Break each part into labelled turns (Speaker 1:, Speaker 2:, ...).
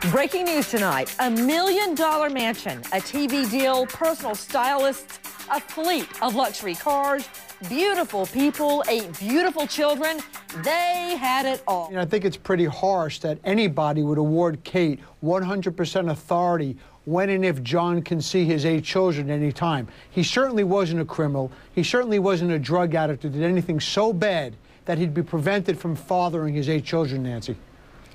Speaker 1: Breaking news tonight, $1 million mansion, a TV deal, personal stylists, a fleet of luxury cars, beautiful people, 8 beautiful children. They had it all.
Speaker 2: I think it's pretty harsh that anybody would award Kate 100% authority when and if John can see his 8 children at any time. He certainly wasn't a criminal. He certainly wasn't a drug addict who did anything so bad that he'd be prevented from fathering his 8 children, Nancy.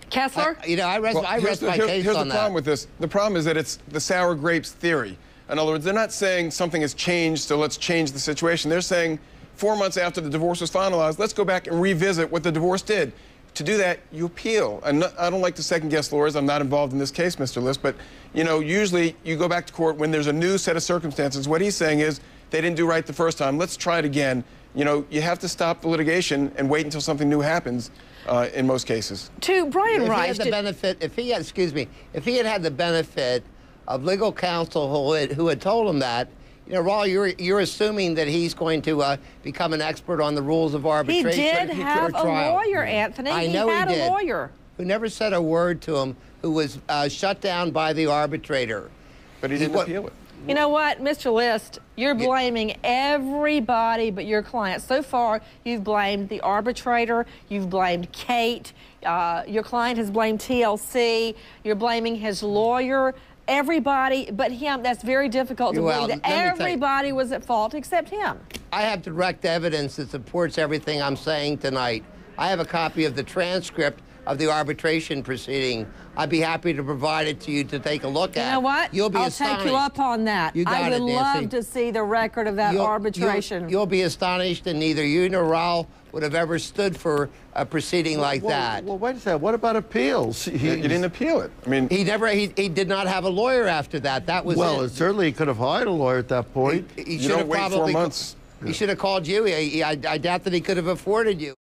Speaker 1: Kessler?
Speaker 3: I rest my case on that.
Speaker 4: Here's the problem with this. The problem is that it's the sour grapes theory. In other words, they're not saying something has changed, so let's change the situation. They're saying 4 months after the divorce was finalized, let's go back and revisit what the divorce did. To do that, you appeal. And I don't like to second-guess lawyers. I'm not involved in this case, Mr. List, but, usually you go back to court when there's a new set of circumstances. What he's saying is they didn't do right the first time. Let's try it again. You have to stop the litigation and wait until something new happens in most cases.
Speaker 1: To Brian Rice,
Speaker 3: if he had had the benefit of legal counsel who had told him that, Raul, you're assuming that he's going to become an expert on the rules of arbitration.
Speaker 1: He did have a lawyer, Anthony.
Speaker 3: I know he did.
Speaker 1: A lawyer
Speaker 3: who never said a word to him, who was shut down by the arbitrator.
Speaker 4: But he didn't appeal it.
Speaker 1: You know what, Mr. List, you're blaming everybody but your client. So far, you've blamed the arbitrator, you've blamed Kate, your client has blamed TLC, you're blaming his lawyer, everybody but him. That's very difficult to believe that everybody was at fault except him.
Speaker 3: I have direct evidence that supports everything I'm saying tonight. I have a copy of the transcript of the arbitration proceeding. I'd be happy to provide it to you to take a look at.
Speaker 1: You know what?
Speaker 3: You'll be
Speaker 1: I'll
Speaker 3: astonished.
Speaker 1: take you up on that. I would love to see the record of that arbitration.
Speaker 3: You'll be astonished, and neither you nor Raul would have ever stood for a proceeding like that.
Speaker 5: Well, wait a second. What about appeals?
Speaker 4: You didn't appeal it. I mean,
Speaker 3: he did not have a lawyer after that. That was
Speaker 5: well, certainly he could have hired a lawyer at that point.
Speaker 3: He
Speaker 4: you don't wait 4 months.
Speaker 3: He should have called you. I doubt that he could have afforded you.